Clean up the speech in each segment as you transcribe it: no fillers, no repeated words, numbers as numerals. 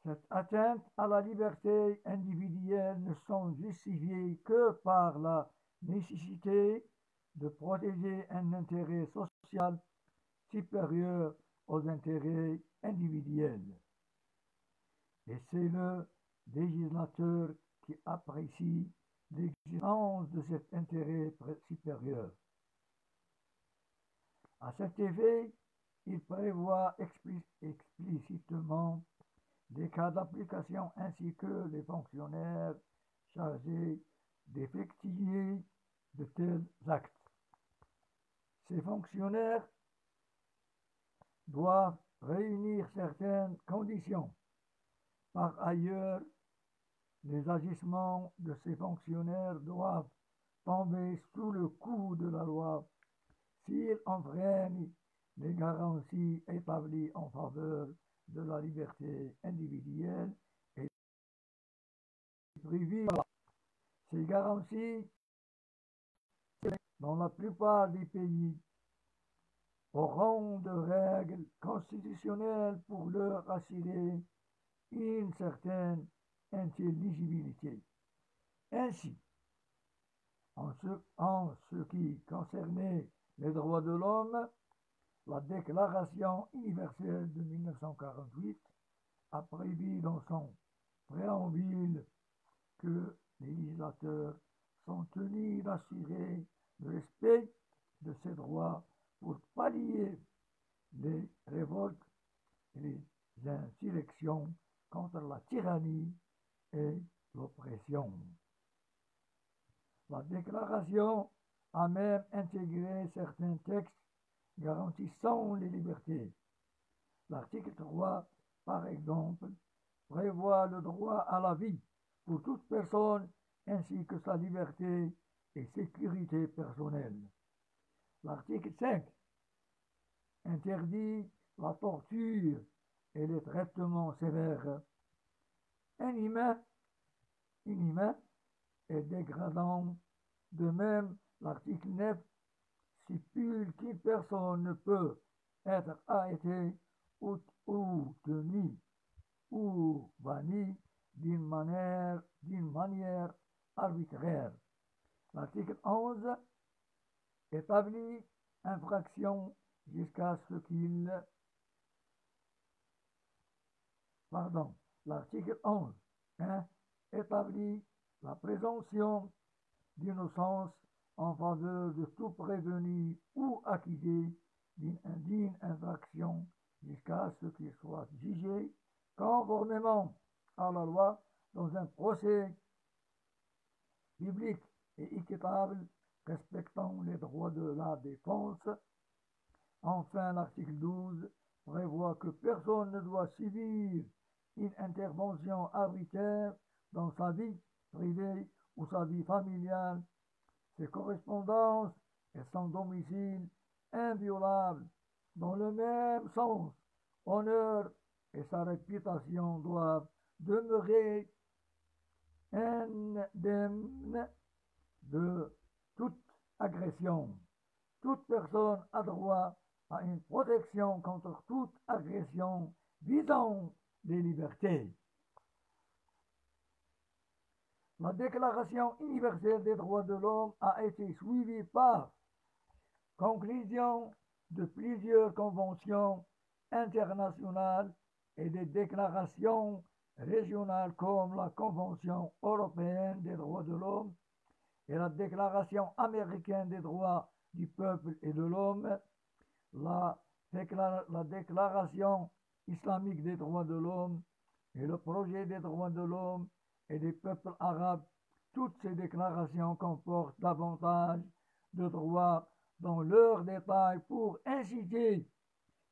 Cette atteinte à la liberté individuelle ne sont justifiées que par la nécessité de protéger un intérêt social supérieur aux intérêts individuels. Et c'est le législateur qui apprécie l'existence de cet intérêt supérieur. À cet effet, il prévoit explicitement des cas d'application ainsi que les fonctionnaires chargés d'effectuer de tels actes. Ces fonctionnaires doivent réunir certaines conditions. Par ailleurs, les agissements de ces fonctionnaires doivent tomber sous le coup de la loi s'ils enfreignent les garanties établies en faveur de la liberté individuelle et privée. Ces garanties, dans la plupart des pays, auront de règles constitutionnelles pour leur assurer une certaine intelligibilité. Ainsi, en ce qui concernait les droits de l'homme, la Déclaration universelle de 1948 a prévu dans son préambule que les législateurs sont tenus d'assurer le respect de ces droits pour pallier les révoltes et les insurrections contre la tyrannie et l'oppression. La déclaration a même intégré certains textes garantissant les libertés. L'article 3, par exemple, prévoit le droit à la vie pour toute personne ainsi que sa liberté et sécurité personnelle. L'article 5 interdit la torture et les traitements sévères, inhumains et dégradants. De même, l'article 9 stipule qu'une personne ne peut être arrêtée ou tenue ou bannie d'une manière arbitraire. L'article 11 établit infraction jusqu'à ce qu'il... Pardon, l'article 11 hein, établit la présomption d'innocence en faveur de tout prévenu ou accusé d'une indigne infraction jusqu'à ce qu'il soit jugé conformément à la loi dans un procès public et équitable respectant les droits de la défense. Enfin, l'article 12 prévoit que personne ne doit subir une intervention arbitraire dans sa vie privée ou sa vie familiale, ses correspondances et son domicile inviolable. Dans le même sens, honneur et sa réputation doivent demeurer indemnes de toute agression. Toute personne a droit à une protection contre toute agression visant les libertés. La Déclaration universelle des droits de l'homme a été suivie par conclusion de plusieurs conventions internationales et des déclarations régionales comme la Convention européenne des droits de l'homme et la Déclaration américaine des droits du peuple et de l'homme, la Déclaration islamique des droits de l'homme et le projet des droits de l'homme et des peuples arabes. Toutes ces déclarations comportent davantage de droits dans leurs détails pour inciter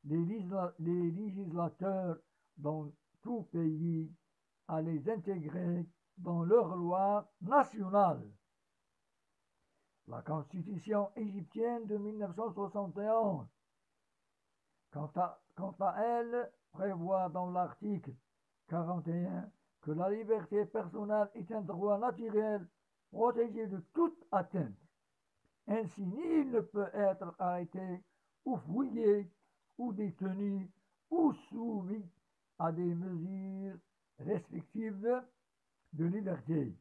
les législateurs dans tout pays à les intégrer dans leurs lois nationales. La Constitution égyptienne de 1971, quant à elle, prévoit dans l'article 41 que la liberté personnelle est un droit naturel protégé de toute atteinte. Ainsi, nul ne peut être arrêté ou fouillé ou détenu ou soumis à des mesures restrictive de liberté,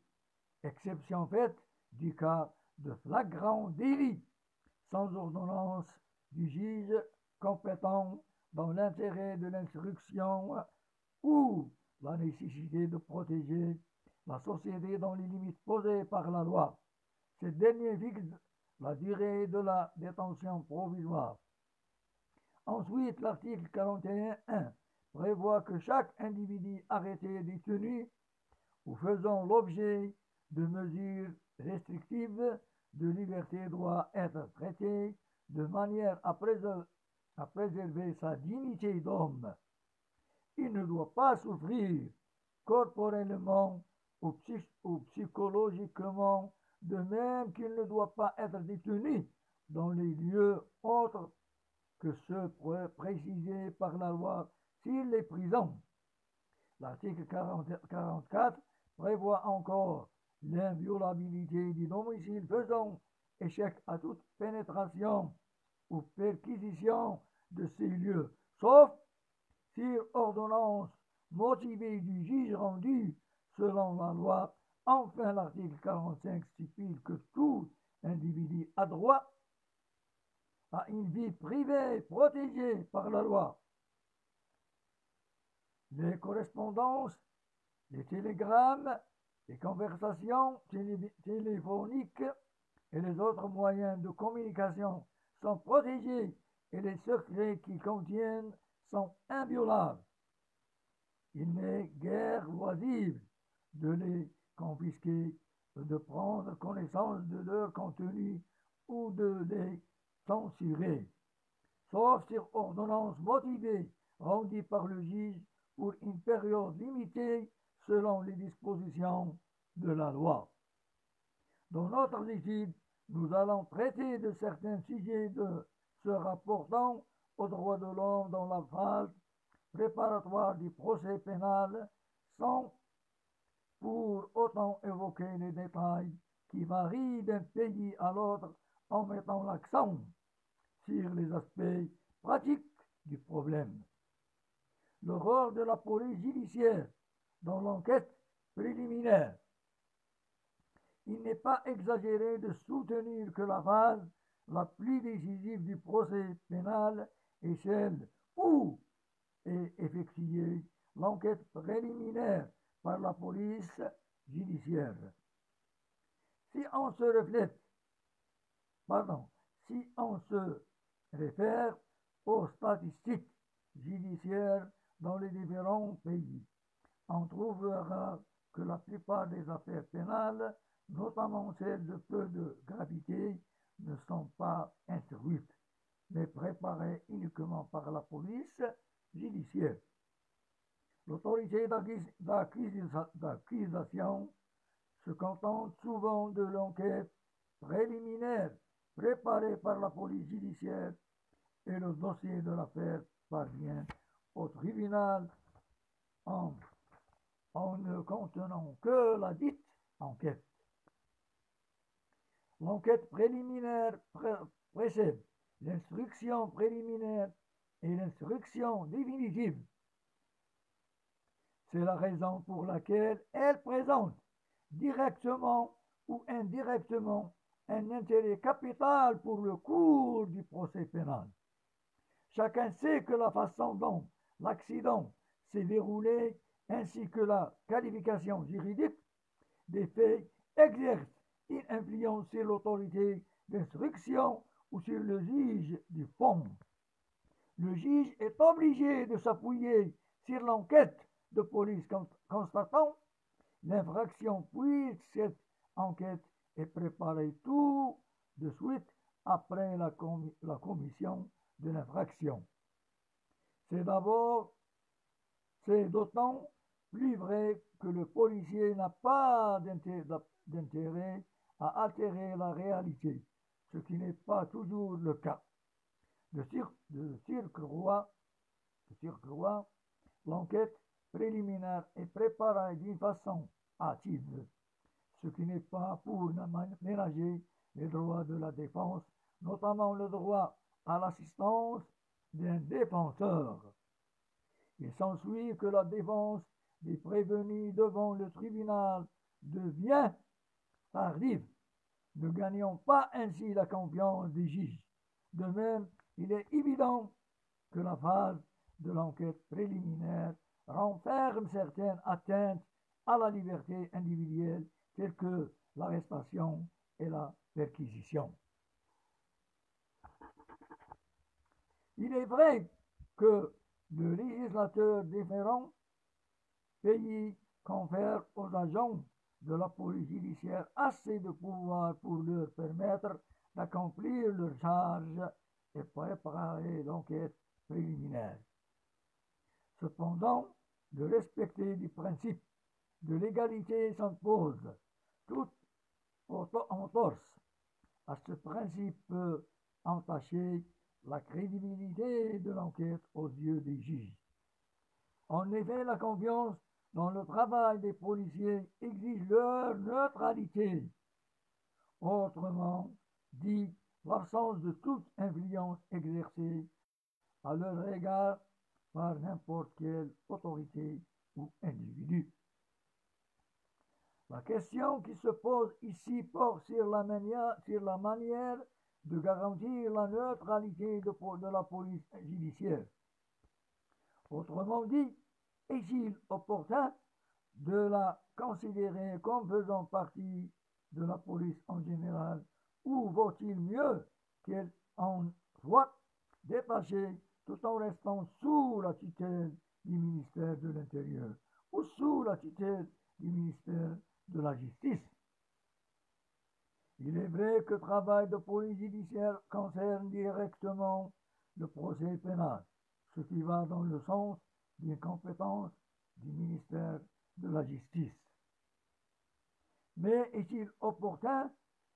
exception faite du cas de flagrant délit, sans ordonnance du juge compétent dans l'intérêt de l'instruction ou la nécessité de protéger la société dans les limites posées par la loi. Cette dernière fixe la durée de la détention provisoire. Ensuite, l'article 41.1 prévoit que chaque individu arrêté, détenu ou faisant l'objet de mesures restrictives de liberté doit être traité de manière à préserver sa dignité d'homme. Il ne doit pas souffrir corporellement ou psychologiquement, de même qu'il ne doit pas être détenu dans les lieux autres que ceux précisés par la loi s'il est prison. L'article 44 prévoit encore l'inviolabilité du domicile faisant échec à toute pénétration ou perquisition de ces lieux, sauf sur ordonnance motivée du juge rendu selon la loi. Enfin, l'article 45 stipule que tout individu a droit à une vie privée protégée par la loi. Les correspondances, les télégrammes, les conversations téléphoniques et les autres moyens de communication sont protégés et les secrets qu'ils contiennent sont inviolables. Il n'est guère loisible de les confisquer, de prendre connaissance de leur contenu ou de les censurer, sauf sur ordonnance motivée rendue par le juge pour une période limitée selon les dispositions de la loi. Dans notre étude, nous allons traiter de certains sujets de se rapportant aux droits de l'homme dans la phase préparatoire du procès pénal sans pour autant évoquer les détails qui varient d'un pays à l'autre en mettant l'accent sur les aspects pratiques du problème. Le rôle de la police judiciaire dans l'enquête préliminaire. Il n'est pas exagéré de soutenir que la phase la plus décisive du procès pénal est celle où est effectuée l'enquête préliminaire par la police judiciaire. Si on se réfère aux statistiques judiciaires dans les différents pays, on trouvera que la plupart des affaires pénales, notamment celles de peu de gravité, ne sont pas instruites, mais préparées uniquement par la police judiciaire. L'autorité d'accusation se contente souvent de l'enquête préliminaire préparée par la police judiciaire et le dossier de l'affaire parvient au tribunal en ne contenant que la dite enquête. L'enquête préliminaire précède l'instruction préliminaire et l'instruction définitive. C'est la raison pour laquelle elle présente directement ou indirectement un intérêt capital pour le cours du procès pénal. Chacun sait que la façon dont l'accident s'est déroulé ainsi que la qualification juridique des faits exerce une influence sur l'autorité d'instruction ou sur le juge du fond. Le juge est obligé de s'appuyer sur l'enquête de police constatant l'infraction, puis cette enquête est préparée tout de suite après la commission de l'infraction. C'est d'autant plus vrai que le policier n'a pas d'intérêt à altérer la réalité, ce qui n'est pas toujours le cas. De surcroît, l'enquête préliminaire est préparée d'une façon hâtive, ce qui n'est pas pour ménager les droits de la défense, notamment le droit à l'assistance d'un défenseur. Il s'ensuit que la défense des prévenus devant le tribunal devient tardive, ne gagnons pas ainsi la confiance des juges. De même, il est évident que la phase de l'enquête préliminaire renferme certaines atteintes à la liberté individuelle, telles que l'arrestation et la perquisition. Il est vrai que le législateur différent pays confère aux agents de la police judiciaire assez de pouvoir pour leur permettre d'accomplir leurs charges et préparer l'enquête préliminaire. Cependant, de respecter les principes de l'égalité s'impose tout en torse. À ce principe peut entacher la crédibilité de l'enquête aux yeux des juges. En effet, la confiance dans le travail des policiers exige leur neutralité. Autrement dit, l'absence de toute influence exercée à leur égard par n'importe quelle autorité ou individu. La question qui se pose ici porte sur la manière de garantir la neutralité de la police judiciaire. Autrement dit, est-il opportun de la considérer comme faisant partie de la police en général, ou vaut-il mieux qu'elle en soit détachée tout en restant sous la tutelle du ministère de l'Intérieur ou sous la tutelle du ministère de la Justice? Il est vrai que le travail de police judiciaire concerne directement le procès pénal, ce qui va dans le sens d'une compétence du ministère de la Justice. Mais est-il opportun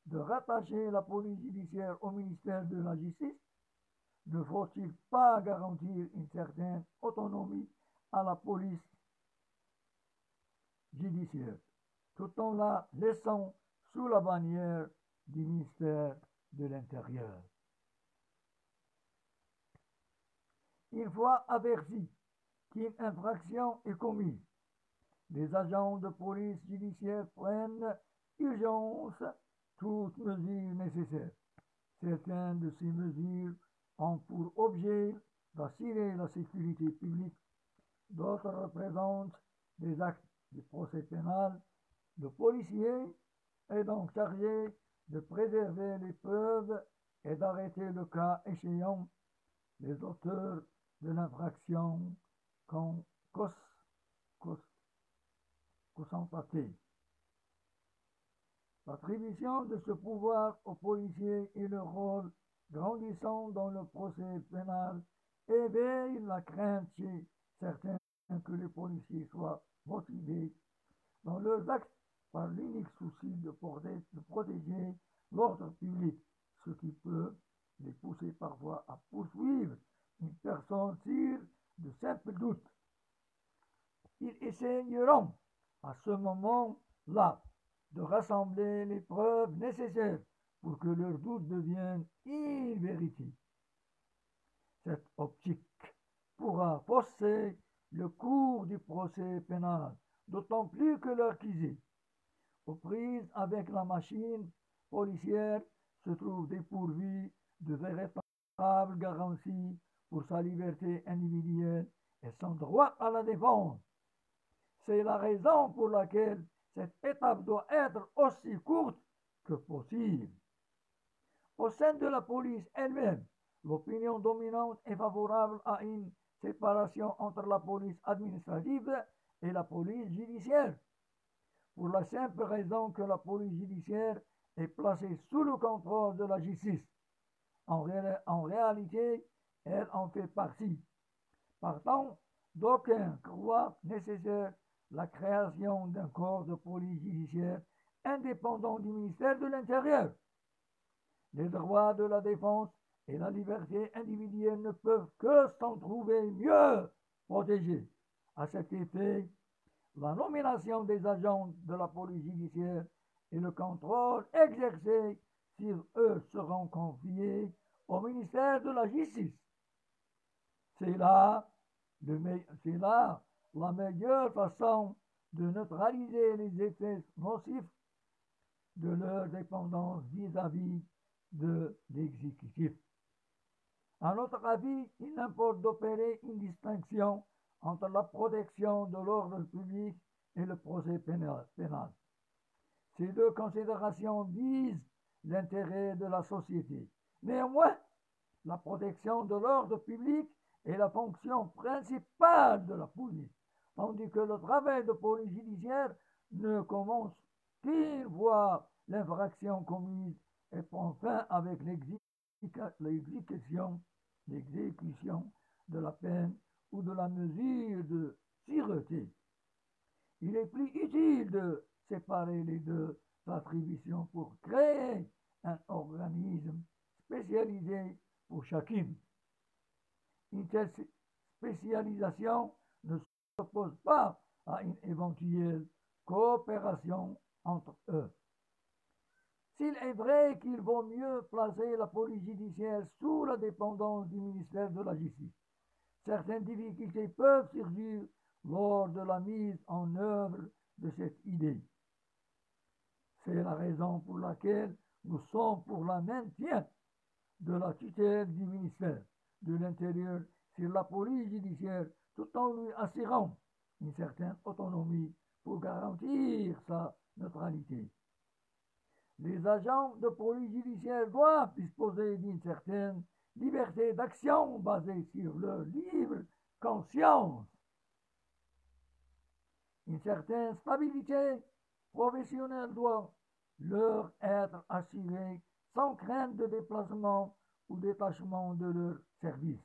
de rattacher la police judiciaire au ministère de la Justice? Ne faut-il pas garantir une certaine autonomie à la police judiciaire, tout en la laissant sous la bannière du ministère de l'Intérieur? Une fois averti qu'une infraction est commise, les agents de police judiciaire prennent urgence toutes mesures nécessaires. Certaines de ces mesures ont pour objet d'assurer la sécurité publique, d'autres représentent des actes du procès pénal. Le policier est donc chargé de préserver les preuves et d'arrêter le cas échéant les auteurs de l'infraction constatée. L'attribution de ce pouvoir aux policiers et le rôle grandissant dans le procès pénal éveille la crainte chez certains que les policiers soient motivés dans leurs actes par l'unique souci de protéger l'ordre public, ce qui peut les pousser parfois à poursuivre une personne sur de simples doutes. Ils essaieront à ce moment-là de rassembler les preuves nécessaires pour que leurs doutes deviennent une vérité. Cette optique pourra fausser le cours du procès pénal, d'autant plus que l'accusé, aux prises avec la machine policière, se trouve dépourvu de véritables garanties pour sa liberté individuelle et son droit à la défense. C'est la raison pour laquelle cette étape doit être aussi courte que possible. Au sein de la police elle-même, l'opinion dominante est favorable à une séparation entre la police administrative et la police judiciaire, pour la simple raison que la police judiciaire est placée sous le contrôle de la justice. En réalité, elle en fait partie. Partant, d'aucuns croient nécessaire la création d'un corps de police judiciaire indépendant du ministère de l'Intérieur. Les droits de la défense et la liberté individuelle ne peuvent que s'en trouver mieux protégés. À cet effet, la nomination des agents de la police judiciaire et le contrôle exercé sur eux seront confiés au ministère de la Justice. C'est là la meilleure façon de neutraliser les effets nocifs de leur dépendance vis-à-vis de l'exécutif. À notre avis, il importe d'opérer une distinction entre la protection de l'ordre public et le procès pénal. Ces deux considérations visent l'intérêt de la société. Néanmoins, la protection de l'ordre public est la fonction principale de la police, tandis que le travail de police judiciaire ne commence qu'une fois l'infraction commise et prend fin avec l'exécution de la peine ou de la mesure de sûreté. Il est plus utile de séparer les deux attributions pour créer un organisme spécialisé pour chacune. Une telle spécialisation ne s'oppose pas à une éventuelle coopération entre eux. S'il est vrai qu'il vaut mieux placer la police judiciaire sous la dépendance du ministère de la Justice, certaines difficultés peuvent surgir lors de la mise en œuvre de cette idée. C'est la raison pour laquelle nous sommes pour le maintien de la tutelle du ministère de l'Intérieur sur la police judiciaire, tout en lui assurant une certaine autonomie pour garantir sa neutralité. Les agents de police judiciaire doivent disposer d'une certaine liberté d'action basée sur leur libre conscience. Une certaine stabilité professionnelle doit leur être assurée sans crainte de déplacement ou détachement de leur service.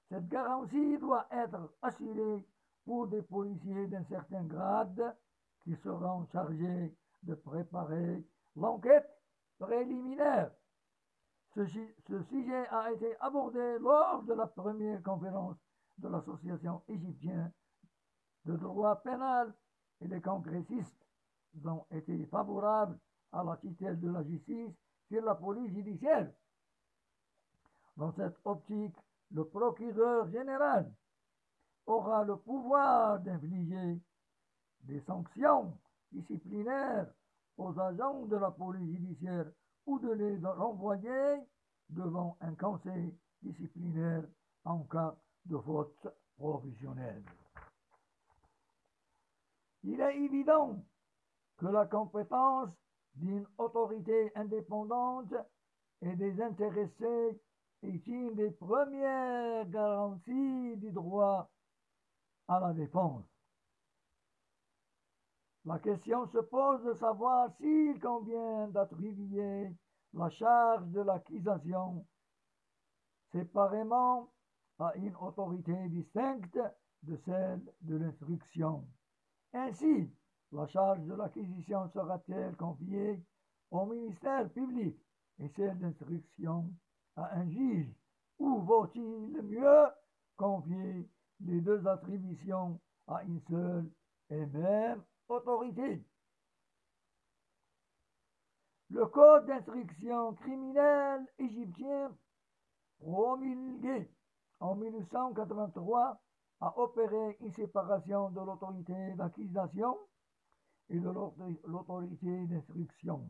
Cette garantie doit être assurée pour des policiers d'un certain grade qui seront chargés de préparer l'enquête préliminaire. Ce sujet a été abordé lors de la première conférence de l'Association égyptienne de droit pénal et les congressistes ont été favorables à la tutelle de la justice sur la police judiciaire. Dans cette optique, le procureur général aura le pouvoir d'infliger des sanctions disciplinaires aux agents de la police judiciaire ou de les renvoyer devant un conseil disciplinaire en cas de faute professionnelle. Il est évident que la compétence d'une autorité indépendante et désintéressée est une des premières garanties du droit à la défense. La question se pose de savoir s'il convient d'attribuer la charge de l'accusation séparément à une autorité distincte de celle de l'instruction. Ainsi, la charge de l'acquisition sera-t-elle confiée au ministère public et celle d'instruction à un juge, ou vaut-il mieux confier les deux attributions à une seule et même autorité? Le code d'instruction criminelle égyptien, promulgué en 1983, a opéré une séparation de l'autorité d'accusation et de l'autorité d'instruction.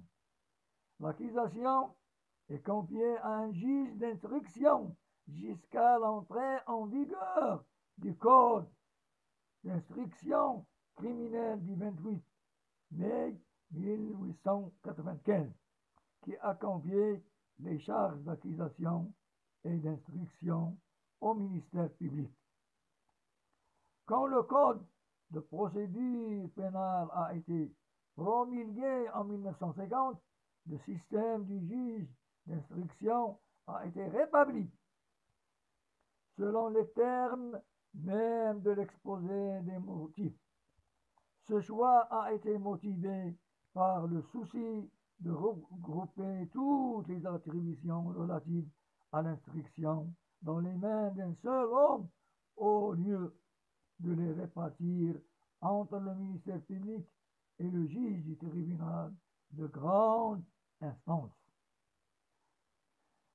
L'accusation est confiée à un juge d'instruction jusqu'à l'entrée en vigueur du code d'instruction criminelle du 28 mai 1895, qui a confié les charges d'accusation et d'instruction au ministère public. Quand le code de procédure pénale a été promulgué en 1950, le système du juge d'instruction a été rétabli selon les termes même de l'exposé des motifs. Ce choix a été motivé par le souci de regrouper toutes les attributions relatives à l'instruction dans les mains d'un seul homme au lieu de les répartir entre le ministère public et le juge du tribunal de grande instance.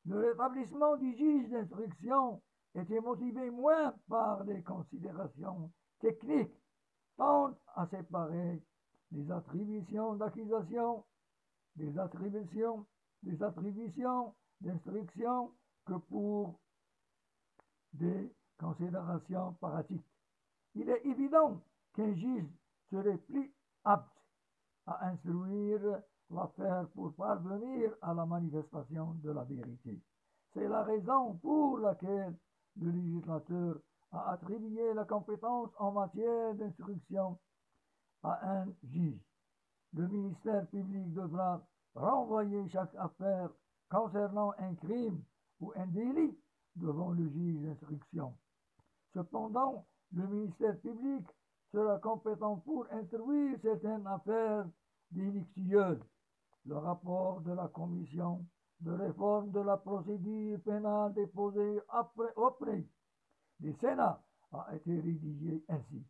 Le rétablissement du juge d'instruction était motivé moins par des considérations techniques tendent à séparer les attributions d'accusation des attributions d'instruction que pour des considérations pratiques. Il est évident qu'un juge serait plus apte à instruire l'affaire pour parvenir à la manifestation de la vérité. C'est la raison pour laquelle le législateur a attribué la compétence en matière d'instruction à un juge. Le ministère public devra renvoyer chaque affaire concernant un crime ou un délit devant le juge d'instruction. Cependant, le ministère public sera compétent pour instruire certaines affaires délictueuses. Le rapport de la commission de réforme de la procédure pénale déposé auprès du Sénat a été rédigé ainsi.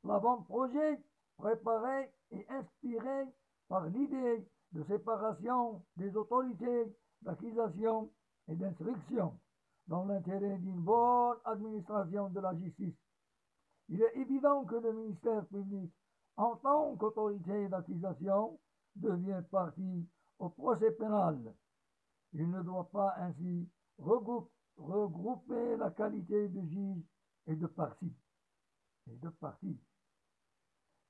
L'avant-projet préparé et inspiré par l'idée de séparation des autorités d'accusation et d'instruction dans l'intérêt d'une bonne administration de la justice. Il est évident que le ministère public, en tant qu'autorité d'accusation, devient partie au procès pénal. Il ne doit pas ainsi regrouper la qualité de juge et de partie.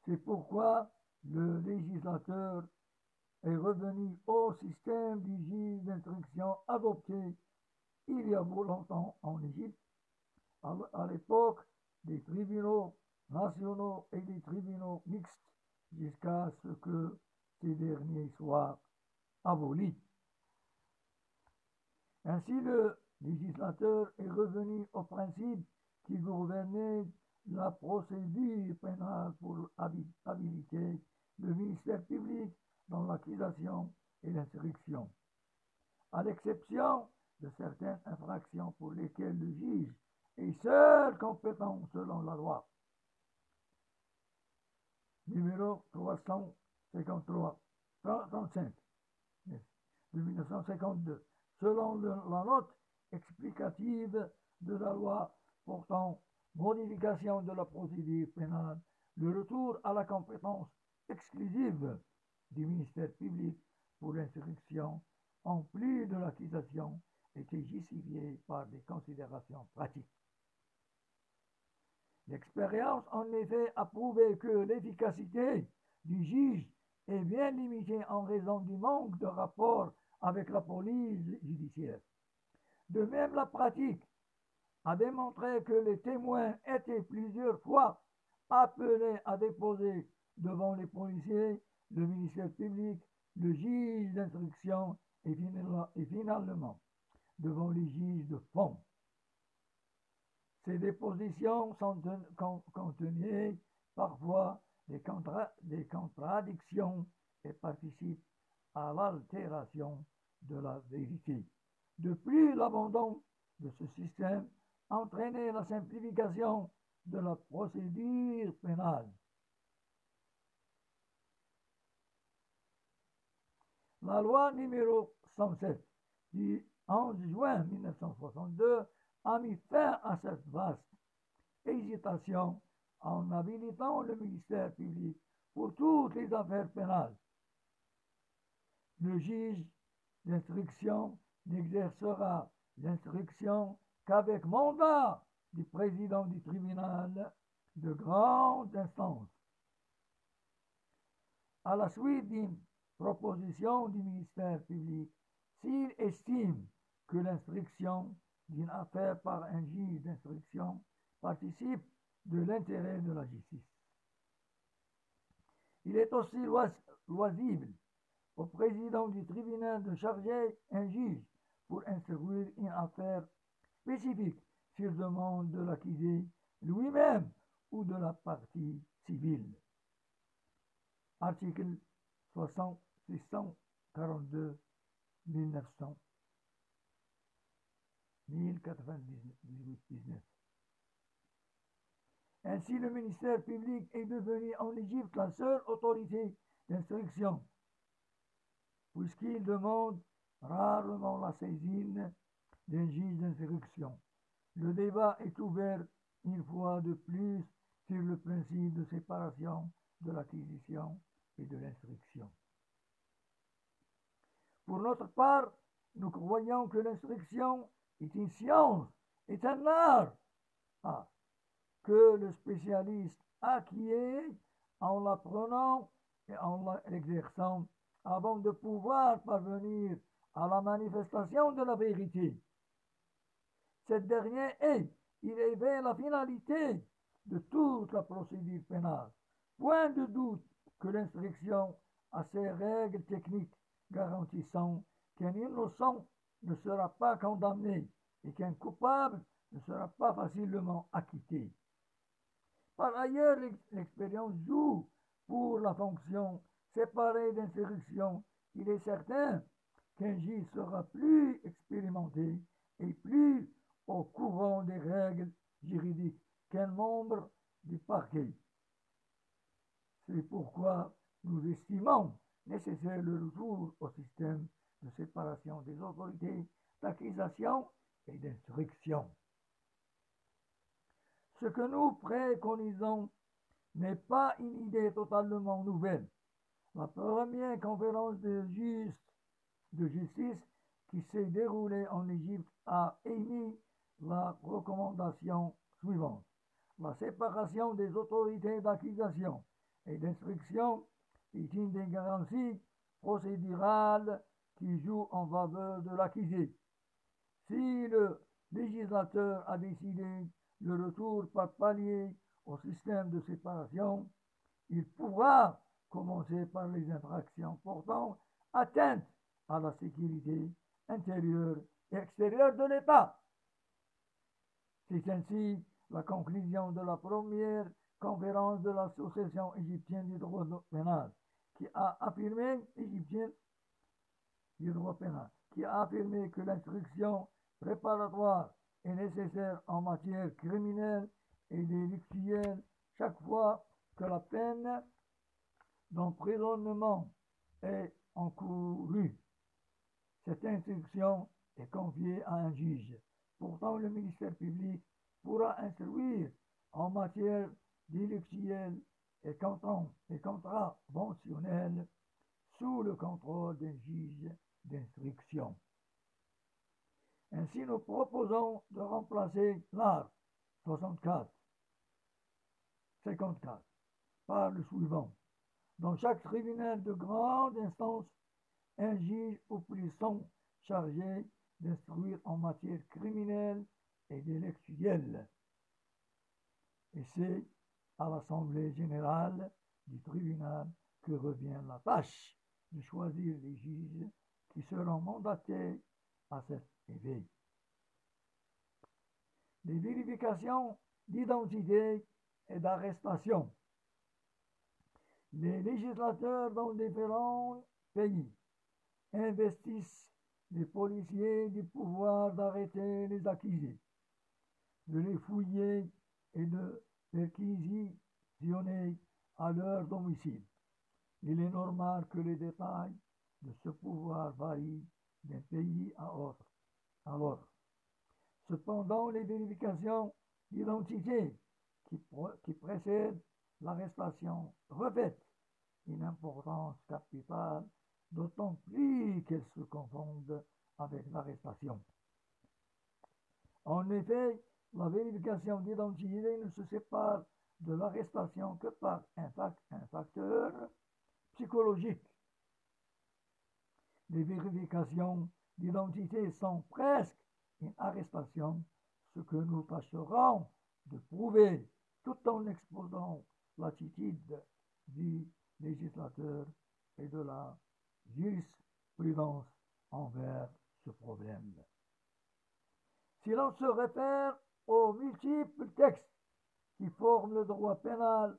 C'est pourquoi le législateur est revenu au système du juge d'instruction adopté il y a longtemps en Égypte, à l'époque des tribunaux nationaux et des tribunaux mixtes, jusqu'à ce que ces derniers soient abolis. Ainsi, le législateur est revenu au principe qui gouvernait la procédure pénale pour habiliter le ministère public dans l'accusation et l'instruction, à l'exception de certaines infractions pour lesquelles le juge est seul compétent selon la loi numéro 335 de 1952, selon la note explicative de la loi portant modification de la procédure pénale, le retour à la compétence exclusive du ministère public pour l'instruction en plus de l'accusation était justifié par des considérations pratiques. L'expérience en effet a prouvé que l'efficacité du juge est bien limitée en raison du manque de rapport avec la police judiciaire. De même, la pratique a démontré que les témoins étaient plusieurs fois appelés à déposer devant les policiers, le ministère public, le juge d'instruction et finalement devant les juges de fond. Ces dépositions contenaient parfois des contradictions et participent à l'altération de la vérité. De plus, l'abandon de ce système entraînait la simplification de la procédure pénale. La loi numéro 107 du 11 juin 1962 a mis fin à cette vaste hésitation en habilitant le ministère public pour toutes les affaires pénales. Le juge d'instruction n'exercera l'instruction qu'avec mandat du président du tribunal de grande instance. À la suite d'une proposition du ministère public, s'il estime que l'instruction d'une affaire par un juge d'instruction participe de l'intérêt de la justice. Il est aussi loisible au président du tribunal de charger un juge pour instruire une affaire spécifique sur demande de l'accusé lui-même ou de la partie civile. Article 642 1900 1099. Ainsi, le ministère public est devenu en Égypte la seule autorité d'instruction, puisqu'il demande rarement la saisine d'un juge d'instruction. Le débat est ouvert une fois de plus sur le principe de séparation de l'acquisition et de l'instruction. Pour notre part, nous croyons que l'instruction est une science, est un art, que le spécialiste acquiert en l'apprenant et en l'exerçant avant de pouvoir parvenir à la manifestation de la vérité. Cette dernière il est la finalité de toute la procédure pénale. Point de doute que l'instruction a ses règles techniques garantissant qu'un innocent ne sera pas condamné et qu'un coupable ne sera pas facilement acquitté. Par ailleurs, l'expérience joue pour la fonction séparée d'instruction. Il est certain qu'un juge sera plus expérimenté et plus au courant des règles juridiques qu'un membre du parquet. C'est pourquoi nous estimons nécessaire le retour au système de séparation des autorités d'accusation et d'instruction. Ce que nous préconisons n'est pas une idée totalement nouvelle. La première conférence de justice qui s'est déroulée en Égypte a émis la recommandation suivante. La séparation des autorités d'accusation et d'instruction est une des garanties procédurales qui jouent en faveur de l'accusé. Si le législateur a décidé le retour par palier au système de séparation, il pourra commencer par les infractions portant atteinte à la sécurité intérieure et extérieure de l'État. C'est ainsi la conclusion de la première conférence de l'Association égyptienne du droit pénal qui a affirmé que l'instruction préparatoire est nécessaire en matière criminelle et délictuelle chaque fois que la peine d'emprisonnement est encourue. Cette instruction est confiée à un juge. Pourtant, le ministère public pourra instruire en matière délictuelle et contraventionnelle sous le contrôle d'un juge d'instruction. Ainsi, nous proposons de remplacer l'art 54 par le suivant. Dans chaque tribunal de grande instance, un juge ou plus sont chargés d'instruire en matière criminelle et délictuelle. Et c'est à l'Assemblée générale du tribunal que revient la tâche de choisir les juges qui seront mandatés à cet effet. Les vérifications d'identité et d'arrestation. Les législateurs dans différents pays investissent les policiers du pouvoir d'arrêter les accusés, de les fouiller et de perquisitionner à leur domicile. Il est normal que les détails de ce pouvoir varient d'un pays à l'autre. Cependant, les vérifications d'identité qui précèdent l'arrestation revêtent une importance capitale, d'autant plus qu'elles se confondent avec l'arrestation. En effet, la vérification d'identité ne se sépare de l'arrestation que par un facteur psychologique. Les vérifications d'identité sont presque une arrestation, ce que nous tâcherons de prouver tout en exposant l'attitude du législateur et de la jurisprudence envers ce problème. Si l'on se réfère aux multiples textes qui forment le droit pénal,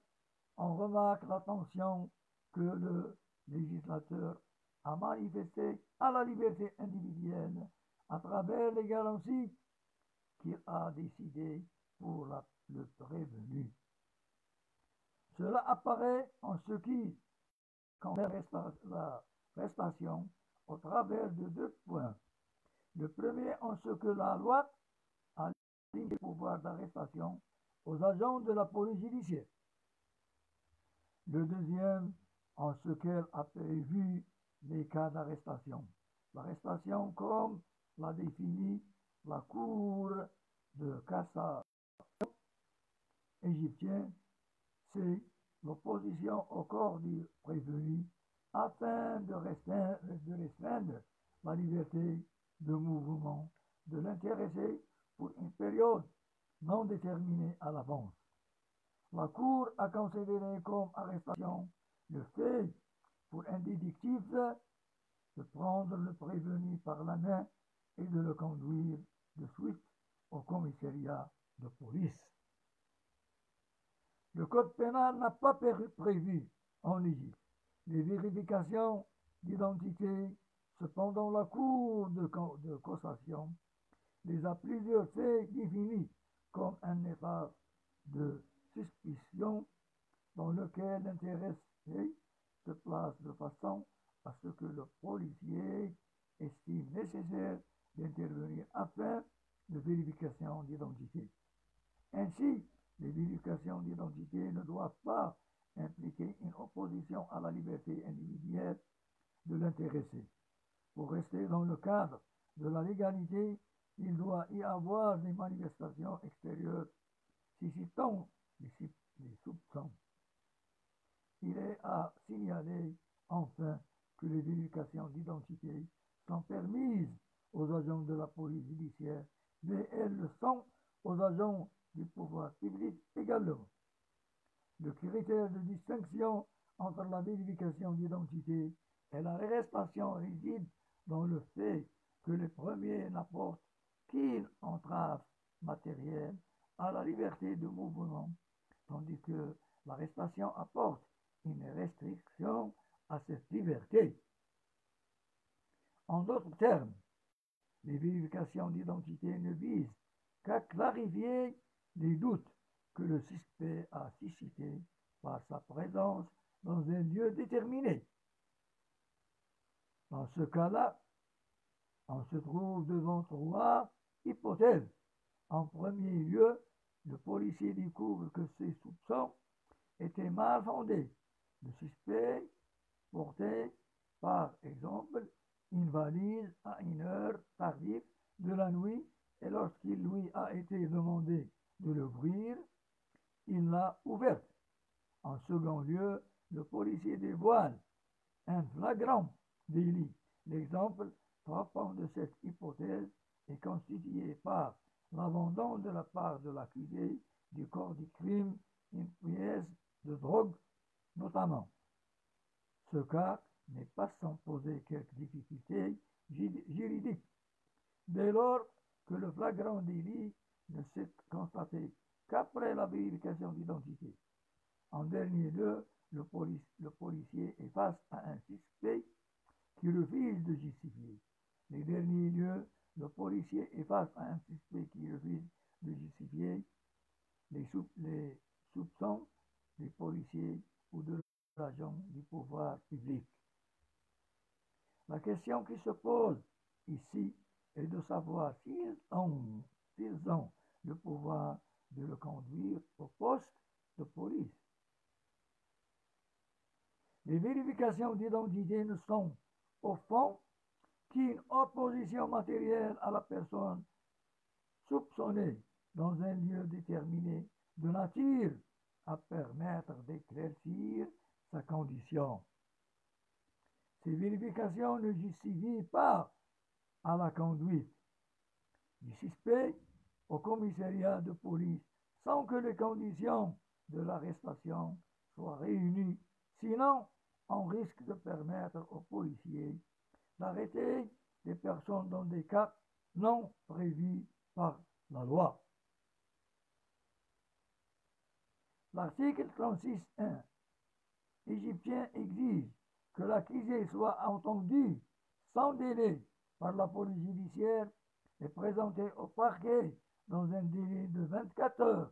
on remarque l'attention que le législateur a manifestée à la liberté individuelle à travers les garanties qu'il a décidées pour le prévenu. Cela apparaît en ce qui concerne l'arrestation au travers de deux points. Le premier en ce que la loi a limité le pouvoir d'arrestation aux agents de la police judiciaire. Le deuxième, en ce qu'elle a prévu les cas d'arrestation. L'arrestation, comme l'a défini la Cour de cassation égyptienne, c'est l'opposition au corps du prévenu afin de restreindre la liberté de mouvement de l'intéressé pour une période non déterminée à l'avance. La Cour a considéré comme arrestation le fait pour un détective de prendre le prévenu par la main et de le conduire de suite au commissariat de police. Le code pénal n'a pas prévu en Égypte les vérifications d'identité. Cependant, la Cour de cassation les a plusieurs faits définis comme un état de suspicion dans lequel l'intéressé se place de façon à ce que le policier estime nécessaire d'intervenir afin de vérification d'identité. Ainsi, les vérifications d'identité ne doivent pas impliquer une opposition à la liberté individuelle de l'intéressé. Pour rester dans le cadre de la légalité, il doit y avoir des manifestations extérieures suscitant les soupçons. Il est à signaler enfin que les vérifications d'identité sont permises aux agents de la police judiciaire, mais elles le sont aux agents du pouvoir public également. Le critère de distinction entre la vérification d'identité et l'arrestation réside dans le fait que le premier n'apporte qu'une entrave matérielle à la liberté de mouvement, tandis que l'arrestation apporte une restriction à cette liberté. En d'autres termes, les vérifications d'identité ne visent qu'à clarifier les doutes que le suspect a suscités par sa présence dans un lieu déterminé. Dans ce cas-là, on se trouve devant trois hypothèses. En premier lieu, le policier découvre que ses soupçons étaient mal fondés. Le suspect portait, par exemple, une valise à une heure tardive de la nuit et lorsqu'il lui a été demandé de l'ouvrir, il l'a ouverte. En second lieu, le policier dévoile un flagrant délit. L'exemple frappant de cette hypothèse est constitué par l'abandon de la part de l'accusé du corps du crime une pièce de drogue notamment. Ce cas n'est pas sans poser quelques difficultés juridiques, dès lors que le flagrant délit ne s'est constaté qu'après la vérification d'identité. En dernier lieu, le policier est face à un suspect qui refuse de justifier. En dernier lieu, le policier est face à un suspect qui refuse de justifier les soupçons des policiers ou de l'agent du pouvoir public. La question qui se pose ici est de savoir s'ils ont le pouvoir de le conduire au poste de police. Les vérifications d'identité ne sont, au fond, qu'une opposition matérielle à la personne soupçonnée dans un lieu déterminé de nature à permettre d'éclaircir sa condition. Ces vérifications ne justifient pas à la conduite du suspect au commissariat de police sans que les conditions de l'arrestation soient réunies. Sinon, on risque de permettre aux policiers d'arrêter des personnes dans des cas non prévus par la loi. L'article 36.1 égyptien exige que l'accusé soit entendu sans délai par la police judiciaire et présenté au parquet dans un délai de 24 heures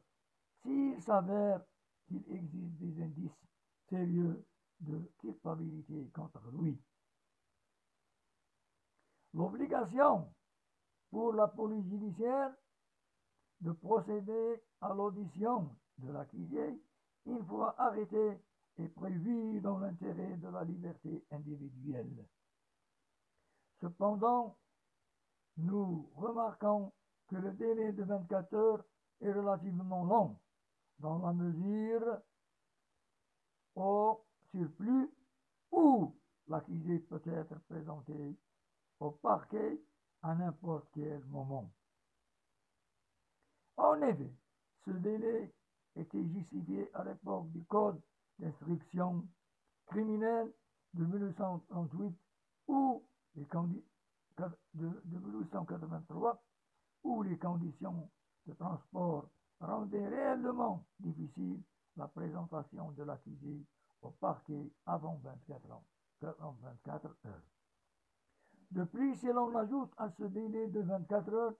s'il s'avère qu'il existe des indices sérieux de culpabilité contre lui. L'obligation pour la police judiciaire de procéder à l'audition de l'accusé une fois arrêté est prévu dans l'intérêt de la liberté individuelle. Cependant, nous remarquons que le délai de 24 heures est relativement long, dans la mesure au surplus où l'accusé peut être présenté au parquet à n'importe quel moment. En effet, ce délai était justifié à l'époque du Code d'instruction criminelle de 1938 ou de 1883, où les conditions de transport rendaient réellement difficile la présentation de l'accusé au parquet avant 24 heures. De plus, si l'on ajoute à ce délai de 24 heures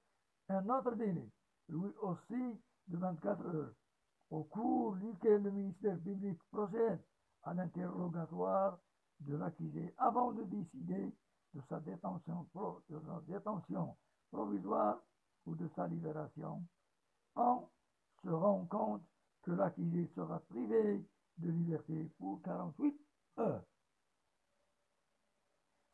un autre délai, lui aussi de 24 heures, au cours duquel le ministère public procède à l'interrogatoire de l'accusé avant de décider de sa détention provisoire ou de sa libération, on se rend compte que l'accusé sera privé de liberté pour 48 heures.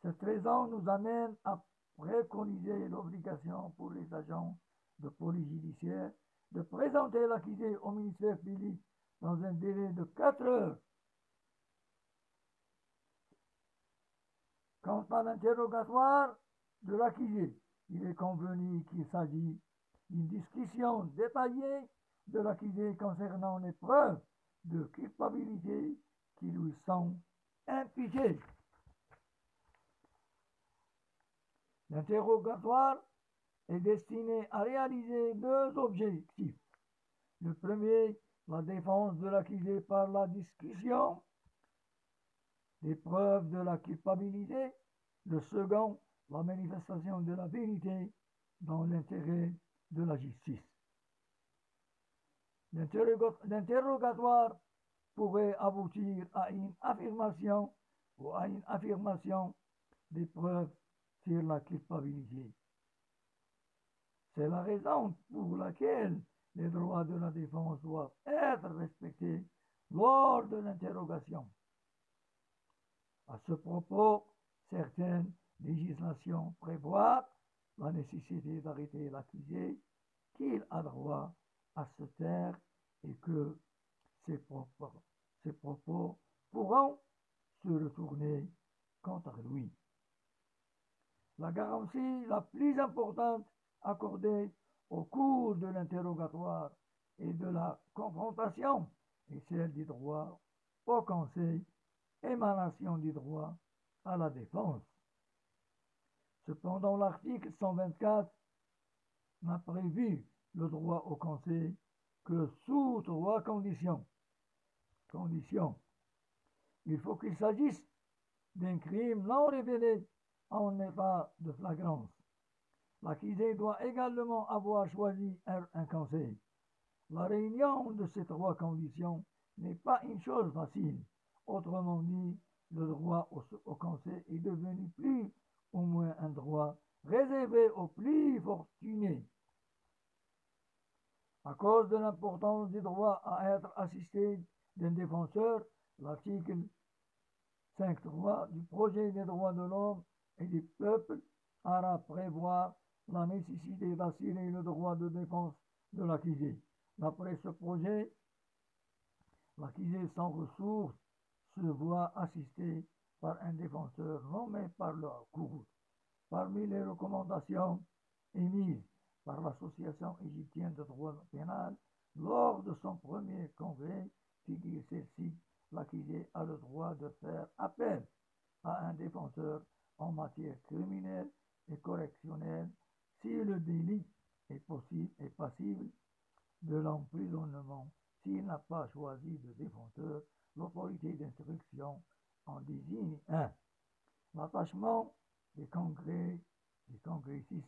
Cette raison nous amène à préconiser l'obligation pour les agents de police judiciaire de présenter l'accusé au ministère public dans un délai de 4 heures. Quant à l'interrogatoire de l'accusé, il est convenu qu'il s'agit d'une discussion détaillée de l'accusé concernant les preuves de culpabilité qui lui sont imputées. L'interrogatoire est destiné à réaliser deux objectifs. Le premier, la défense de l'accusé par la discussion des preuves de la culpabilité. Le second, la manifestation de la vérité dans l'intérêt de la justice. L'interrogatoire pourrait aboutir à une affirmation ou à une affirmation des preuves sur la culpabilité. C'est la raison pour laquelle les droits de la défense doivent être respectés lors de l'interrogation. À ce propos, certaines législations prévoient la nécessité d'arrêter l'accusé, qu'il a droit à se taire et que ses propos pourront se retourner contre lui. La garantie la plus importante accordée au cours de l'interrogatoire et de la confrontation est celle du droit au conseil, émanation du droit à la défense. Cependant, l'article 124 n'a prévu le droit au conseil que sous trois conditions. Il faut qu'il s'agisse d'un crime non révélé en état de flagrance. L'accusé doit également avoir choisi un conseil. La réunion de ces trois conditions n'est pas une chose facile. Autrement dit, le droit au conseil est devenu plus ou moins un droit réservé aux plus fortunés. À cause de l'importance du droit à être assisté d'un défenseur, l'article 5.3 du projet des droits de l'homme et du peuple à prévoir la nécessité d'assurer le droit de défense de l'accusé. D'après ce projet, l'accusé sans ressources se voit assisté par un défenseur nommé par la Cour. Parmi les recommandations émises par l'Association égyptienne de droit pénal lors de son premier congrès, figure celle-ci: l'accusé a le droit de faire appel à un défenseur en matière criminelle et correctionnelle si le délit est passible de l'emprisonnement. S'il n'a pas choisi de défenseur, l'autorité d'instruction en désigne un. L'attachement des congressistes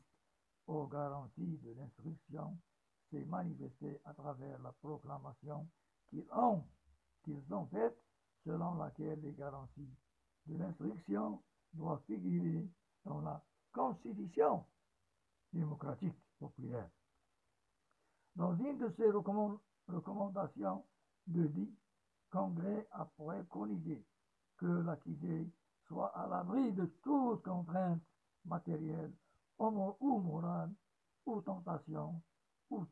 aux garanties de l'instruction s'est manifesté à travers la proclamation qu'ils ont faite, selon laquelle les garanties de l'instruction doivent figurer dans la Constitution démocratique populaire. Dans une de ses recommandations, le dit Congrès a préconisé que l'accusé soit à l'abri de toute contrainte matérielle ou morale, ou tentation, ou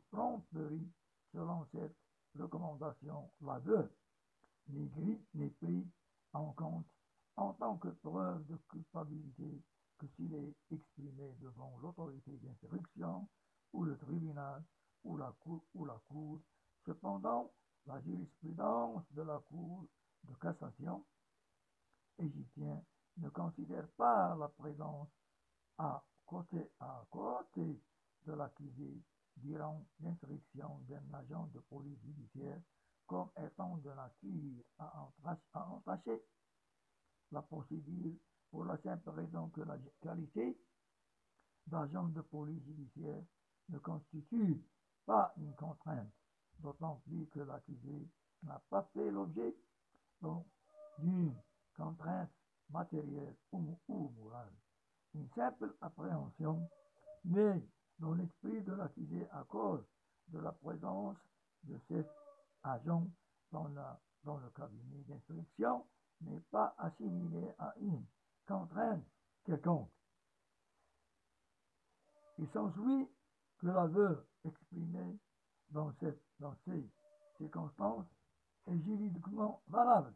tromperie. Selon cette recommandation, l'aveu n'est pris en compte en tant que preuve de culpabilité que s'il est exprimé devant l'autorité d'instruction ou le tribunal ou la cour. Cependant, la jurisprudence de la Cour de cassation égyptienne ne considère pas la présence à côté de l'accusé durant l'instruction d'un agent de police judiciaire comme étant de nature à entacher la procédure pour la simple raison que la qualité d'agent de police judiciaire ne constitue pas une contrainte, d'autant plus que l'accusé n'a pas fait l'objet d'une contrainte matérielle ou morale. Une simple appréhension naît dans l'esprit de l'accusé à cause de la présence de cet agent dans le cabinet d'instruction n'est pas assimilée à une contrainte quelconque. Il s'ensuit que l'aveu exprimé dans ces circonstances est juridiquement valable,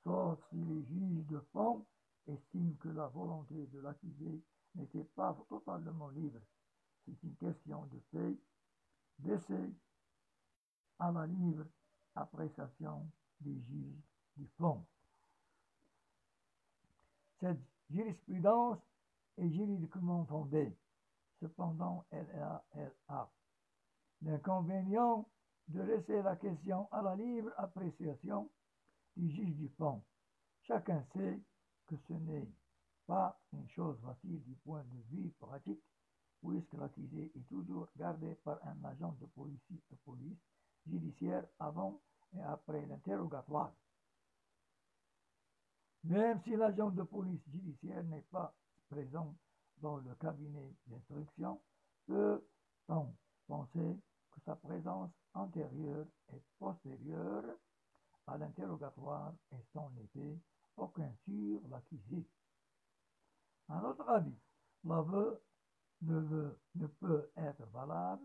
sauf si les juges de fond estiment que la volonté de l'accusé n'était pas totalement libre. C'est une question de fait, d'essai à la libre appréciation des juges du fond. Cette jurisprudence est juridiquement fondée. Cependant, elle a l'inconvénient de laisser la question à la libre appréciation du juge du fond. Chacun sait que ce n'est pas une chose facile du point de vue pratique, puisque l'accusé est toujours gardé par un agent de police judiciaire avant et après l'interrogatoire. Même si l'agent de police judiciaire n'est pas présent dans le cabinet d'instruction, peut-on penser que sa présence antérieure et postérieure à l'interrogatoire est sans effet aucun sur l'accusé. À notre avis, l'aveu ne peut être valable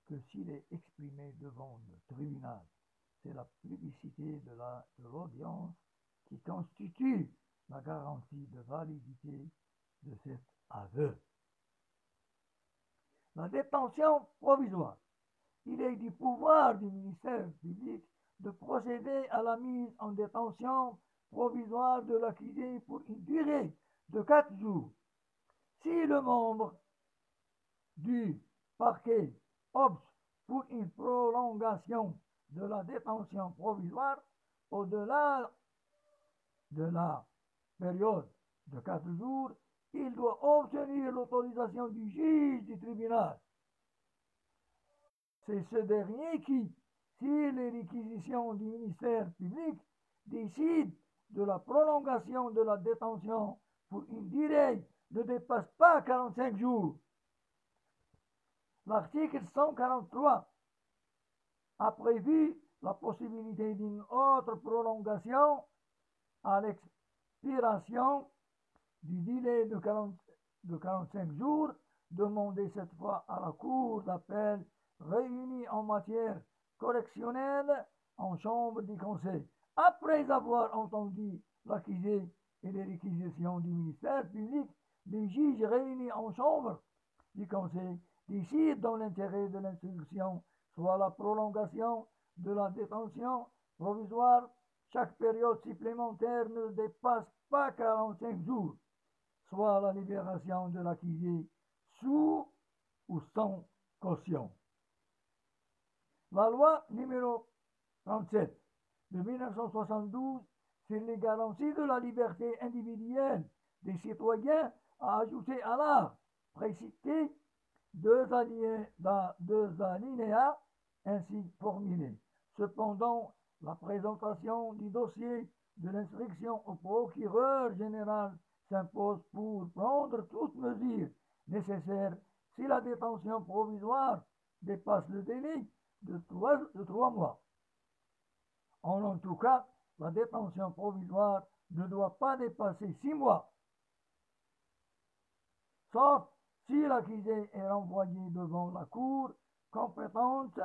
que s'il est exprimé devant le tribunal. C'est la publicité de l'audience qui constitue la garantie de validité de cet aveu. La détention provisoire. Il est du pouvoir du ministère public de procéder à la mise en détention provisoire de l'accusé pour une durée de 4 jours. Si le membre du parquet opte pour une prolongation de la détention provisoire au-delà de la période de 4 jours, il doit obtenir l'autorisation du juge du tribunal. C'est ce dernier qui, si les réquisitions du ministère public décident de la prolongation de la détention pour une durée ne dépasse pas 45 jours. L'article 143 a prévu la possibilité d'une autre prolongation à l'expiration du délai de 45 jours, demandé cette fois à la Cour d'appel réunie en matière correctionnelle en chambre du Conseil. Après avoir entendu l'accusé et les réquisitions du ministère public, les juges réunis en chambre du Conseil décident dans l'intérêt de l'instruction soit la prolongation de la détention provisoire. Chaque période supplémentaire ne dépasse pas 45 jours, soit la libération de l'accusé sous ou sans caution. La loi numéro 37 de 1972 sur les garanties de la liberté individuelle des citoyens a ajouté à la précité deux alinéas ainsi formulés. Cependant, la présentation du dossier de l'instruction au procureur général s'impose pour prendre toute mesure nécessaire si la détention provisoire dépasse le délai de 3 mois. En tout cas, la détention provisoire ne doit pas dépasser 6 mois, sauf si l'accusé est renvoyé devant la cour compétente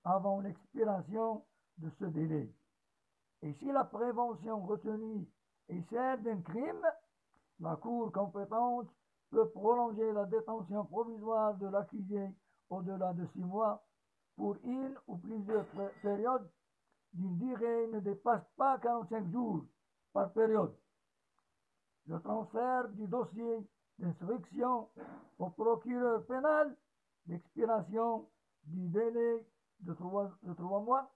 avant l'expiration de ce délai. Et si la prévention retenue est celle d'un crime, la cour compétente peut prolonger la détention provisoire de l'accusé au-delà de 6 mois pour une ou plusieurs périodes d'une durée ne dépasse pas 45 jours par période. Le transfert du dossier d'instruction au procureur pénal, l'expiration du délai de 3 mois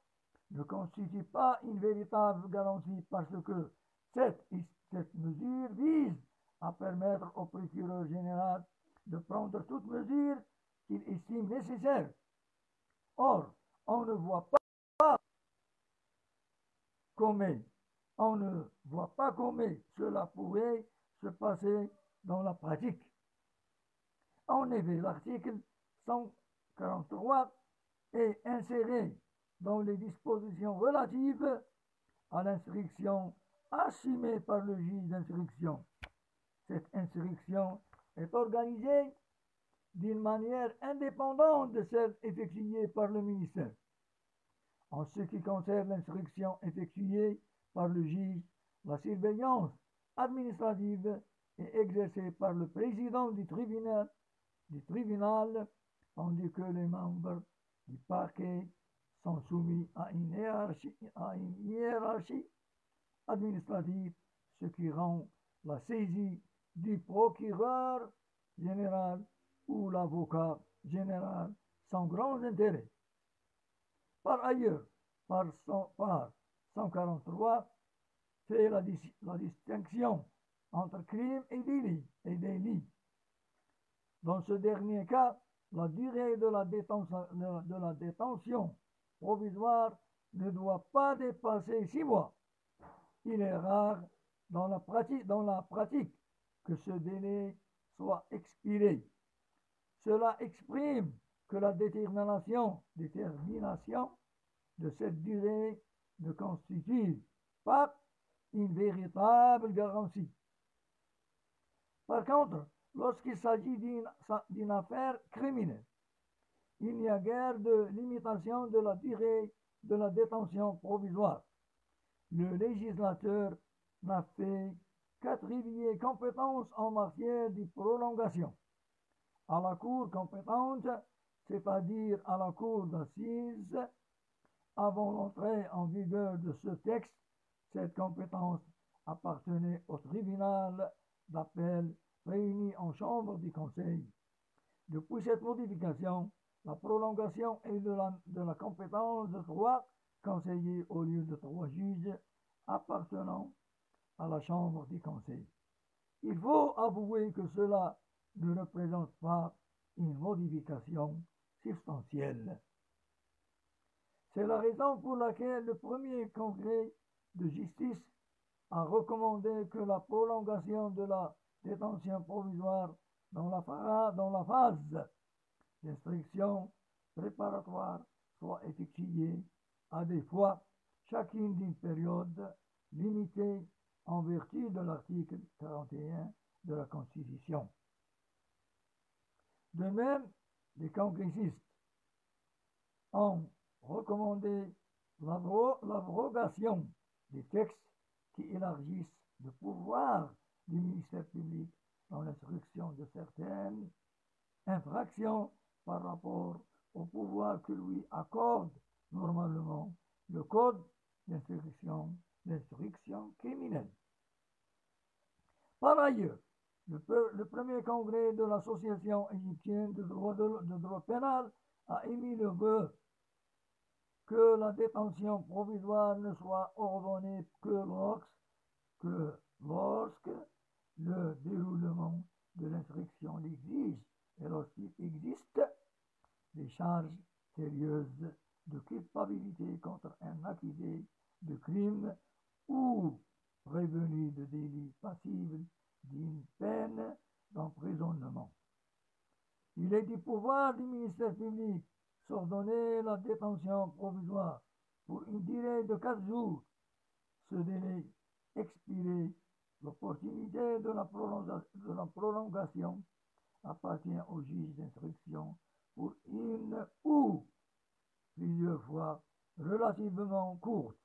ne constitue pas une véritable garantie parce que cette mesure vise à permettre au procureur général de prendre toute mesure qu'il estime nécessaire. Or, on ne voit pas comment cela pourrait se passer dans la pratique. En effet, l'article 143 est inséré dans les dispositions relatives à l'instruction assumée par le juge d'instruction. Cette instruction est organisée d'une manière indépendante de celle effectuée par le ministère. En ce qui concerne l'instruction effectuée par le juge, la surveillance administrative est exercée par le président du tribunal, tandis que les membres du parquet sont soumis à une hiérarchie administrative, ce qui rend la saisie du procureur général ou l'avocat général sans grand intérêt. Par ailleurs, par 143 fait la distinction entre crime et délit. Dans ce dernier cas, la durée de la détention provisoire ne doit pas dépasser 6 mois. Il est rare dans la pratique que ce délai soit expiré. Cela exprime que la détermination de cette durée ne constitue pas une véritable garantie. Par contre, lorsqu'il s'agit d'une affaire criminelle, il n'y a guère de limitation de la durée de la détention provisoire. Le législateur n'a fait qu'attribuer compétence en matière de prolongation à la cour compétente, c'est-à-dire à la cour d'assises. Avant l'entrée en vigueur de ce texte, cette compétence appartenait au tribunal d'appel réuni en chambre du conseil. Depuis cette modification, la prolongation est de la compétence de 3 conseillers au lieu de 3 juges appartenant à la chambre du conseil. Il faut avouer que cela ne représente pas une modification substantielle. C'est la raison pour laquelle le premier congrès de justice a recommandé que la prolongation de la détention provisoire dans la phase d'instruction préparatoire soit effectuée à des fois chacune d'une période limitée en vertu de l'article 41 de la Constitution. De même, les congressistes ont recommandé l'abrogation des textes qui élargissent le pouvoir du ministère public dans l'instruction de certaines infractions par rapport au pouvoir que lui accorde normalement le Code d'instruction criminelle. Par ailleurs, le premier congrès de l'Association égyptienne de droit pénal a émis le vœu que la détention provisoire ne soit ordonnée que lorsque le déroulement de l'instruction l'exige et lorsqu'il existe des charges sérieuses de culpabilité contre un accusé de crime ou prévenu de délit passible d'une peine d'emprisonnement. Il est du pouvoir du ministère public s'ordonner la détention provisoire pour une durée de 4 jours. Ce délai expiré, l'opportunité de la prolongation appartient au juge d'instruction pour une ou plusieurs fois relativement courte.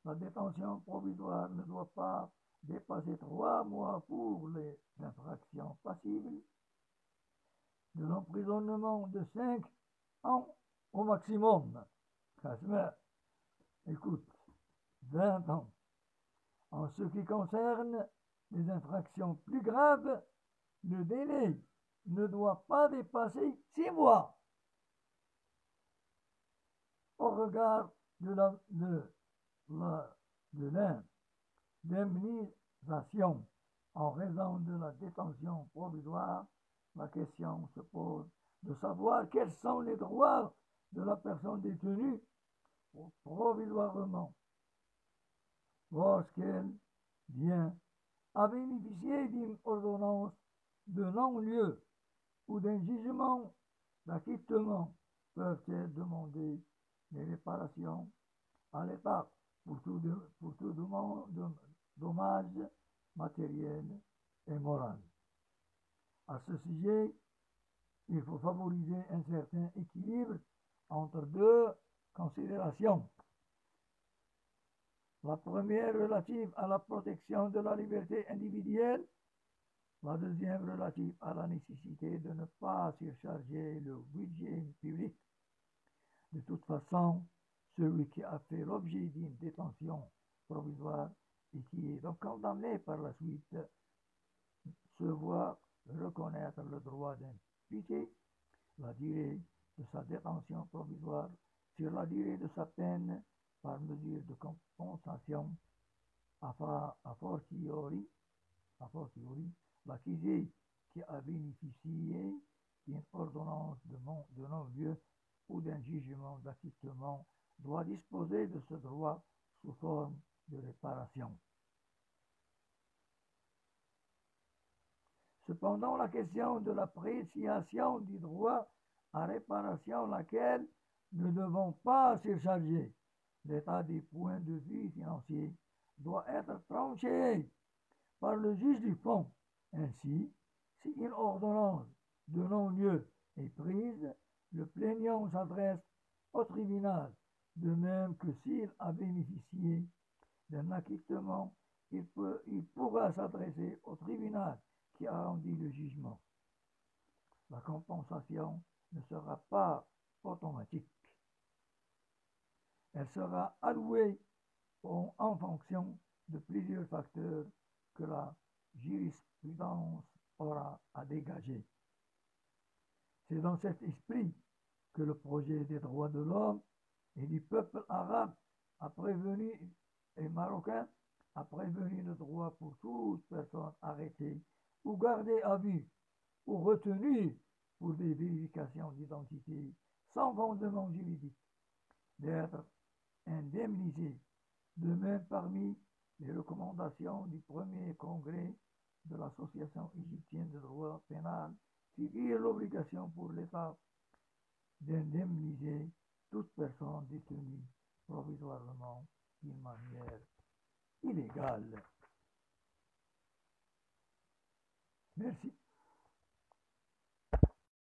La détention provisoire ne doit pas dépasser 3 mois pour les infractions passibles de l'emprisonnement de 5 ans au maximum. Écoute, 20 ans. En ce qui concerne les infractions plus graves, le délai ne doit pas dépasser 6 mois. Au regard de l'indemnisation en raison de la détention provisoire, la question se pose de savoir quels sont les droits de la personne détenue provisoirement lorsqu'elle vient à bénéficier d'une ordonnance de non-lieu ou d'un jugement d'acquittement. Peuvent être demandées des réparations à l'État pour tout dommage matériel et moral. À ce sujet, il faut favoriser un certain équilibre entre deux considérations. La première relative à la protection de la liberté individuelle, la deuxième relative à la nécessité de ne pas surcharger le budget public. De toute façon, celui qui a fait l'objet d'une détention provisoire et qui est donc condamné par la suite se voit reconnaître le droit d'imputer la durée de sa détention provisoire sur la durée de sa peine par mesure de compensation. A fortiori, l'accusé qui a bénéficié d'une ordonnance de non-lieu ou d'un jugement d'acquittement doit disposer de ce droit sous forme de réparation. Cependant, la question de l'appréciation du droit à réparation, laquelle ne devons pas surcharger l'état des points de vue financiers, doit être tranchée par le juge du fond. Ainsi, si une ordonnance de non-lieu est prise, le plaignant s'adresse au tribunal, de même que s'il a bénéficié d'un acquittement, il pourra s'adresser au tribunal qui a rendu le jugement. La compensation ne sera pas automatique. Elle sera allouée en fonction de plusieurs facteurs que la jurisprudence aura à dégager. C'est dans cet esprit que le projet des droits de l'homme et du peuple arabe et marocain a prévenu le droit pour toute personne arrêtée ou gardée à vue ou retenue pour des vérifications d'identité sans fondement juridique d'être indemnisée. De même, parmi les recommandations du premier congrès de l'Association égyptienne de droit pénal figure l'obligation pour l'État d'indemniser toute personne détenue provisoirement d'une manière illégale. Merci.